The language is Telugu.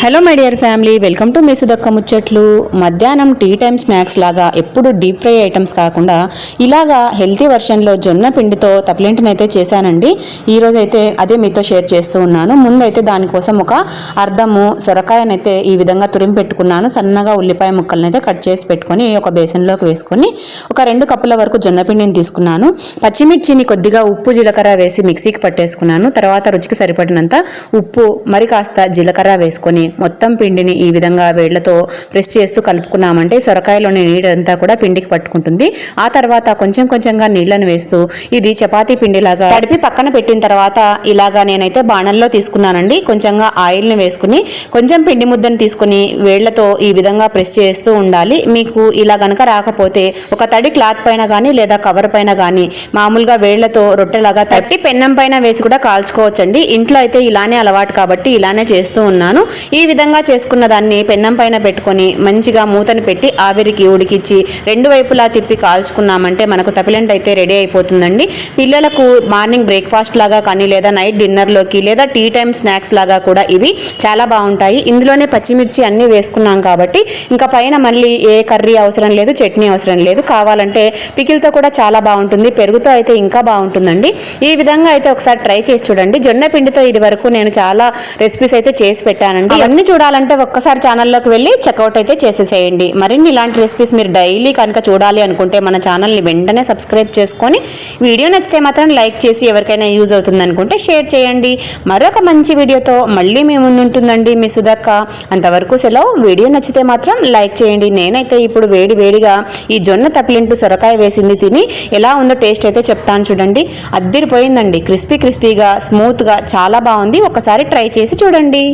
Hello my dear family, welcome to మీ సుధక్క ముచ్చట్లు. మధ్యాహ్నం టీ టైమ్ స్నాక్స్ లాగా ఎప్పుడు డీప్ ఫ్రై ఐటమ్స్ కాకుండా ఇలాగా హెల్తీ వర్షన్లో జొన్న పిండితో తప్లింటిని అయితే చేశానండి. ఈరోజు అయితే అదే మీతో షేర్ చేస్తూ ఉన్నాను. ముందైతే దానికోసం ఒక అర్ధము సొరకాయనైతే ఈ విధంగా తురిమి పెట్టుకున్నాను. సన్నగా ఉల్లిపాయ ముక్కలను అయితే కట్ చేసి పెట్టుకొని ఒక బేసన్లోకి వేసుకొని ఒక 2 కప్పుల వరకు జొన్న పిండిని తీసుకున్నాను. పచ్చిమిర్చిని కొద్దిగా ఉప్పు జీలకర్ర వేసి మిక్సీకి పట్టేసుకున్నాను. తర్వాత రుచికి సరిపడినంత ఉప్పు మరి కాస్త జీలకర్ర వేసుకొని మొత్తం పిండిని ఈ విధంగా వేళ్లతో ప్రెస్ చేస్తూ కలుపుకున్నామంటే సొరకాయలోని నీళ్ళంతా కూడా పిండికి పట్టుకుంటుంది. ఆ తర్వాత కొంచెం కొంచెంగా నీళ్లను వేస్తూ ఇది చపాతీ పిండిలాగా తడిపి పక్కన పెట్టిన తర్వాత ఇలాగా నేనైతే బాణల్లో తీసుకున్నానండి. కొంచెంగా ఆయిల్ని వేసుకుని కొంచెం పిండి ముద్దను తీసుకుని వేళ్లతో ఈ విధంగా ప్రెస్ చేస్తూ ఉండాలి. మీకు ఇలా గనక రాకపోతే ఒక తడి క్లాత్ పైన కానీ లేదా కవర్ పైన కానీ మామూలుగా వేళ్లతో రొట్టెలాగా తట్టి పెన్నం పైన వేసి కూడా కాల్చుకోవచ్చండి. ఇంట్లో అయితే ఇలానే అలవాటు కాబట్టి ఇలానే చేస్తూ ఉన్నాను. ఈ విధంగా చేసుకున్న దాన్ని పెన్నం పైన పెట్టుకొని మంచిగా మూతను పెట్టి ఆవిరికి ఉడికిచ్చి 2 వైపులా తిప్పి కాల్చుకున్నామంటే మనకు తపిలెంట్ అయితే రెడీ అయిపోతుందండి. పిల్లలకు మార్నింగ్ బ్రేక్ఫాస్ట్ లాగా కానీ లేదా నైట్ డిన్నర్లోకి లేదా టీ టైమ్ స్నాక్స్ లాగా కూడా ఇవి చాలా బాగుంటాయి. ఇందులోనే పచ్చిమిర్చి అన్నీ వేసుకున్నాం కాబట్టి ఇంకా పైన మళ్ళీ ఏ కర్రీ అవసరం లేదు, చట్నీ అవసరం లేదు. కావాలంటే పికిల్తో కూడా చాలా బాగుంటుంది, పెరుగుతో అయితే ఇంకా బాగుంటుందండి. ఈ విధంగా అయితే ఒకసారి ట్రై చేసి చూడండి. జొన్న పిండితో ఇది వరకు నేను చాలా రెసిపీస్ అయితే చేసి పెట్టానండి. అవన్నీ చూడాలంటే ఒక్కసారి ఛానల్లోకి వెళ్ళి చెక్అవుట్ అయితే చేసేసేయండి. మరిన్ని ఇలాంటి రెసిపీస్ మీరు డైలీ కనుక చూడాలి అనుకుంటే మన ఛానల్ని వెంటనే సబ్స్క్రైబ్ చేసుకొని వీడియో నచ్చితే మాత్రం లైక్ చేసి ఎవరికైనా యూజ్ అవుతుంది అనుకుంటే షేర్ చేయండి. మరొక మంచి వీడియోతో మళ్ళీ మీ ముందుంటుందండి మీ సుధక్క. అంతవరకు సెలవు. వీడియో నచ్చితే మాత్రం లైక్ చేయండి. నేనైతే ఇప్పుడు వేడిగా ఈ జొన్న తప్లింటు సొరకాయ వేసింది తిని ఎలా ఉందో టేస్ట్ అయితే చెప్తాను చూడండి. అద్దిరిపోయిందండి. క్రిస్పీగా స్మూత్గా చాలా బాగుంది. ఒకసారి ట్రై చేసి చూడండి.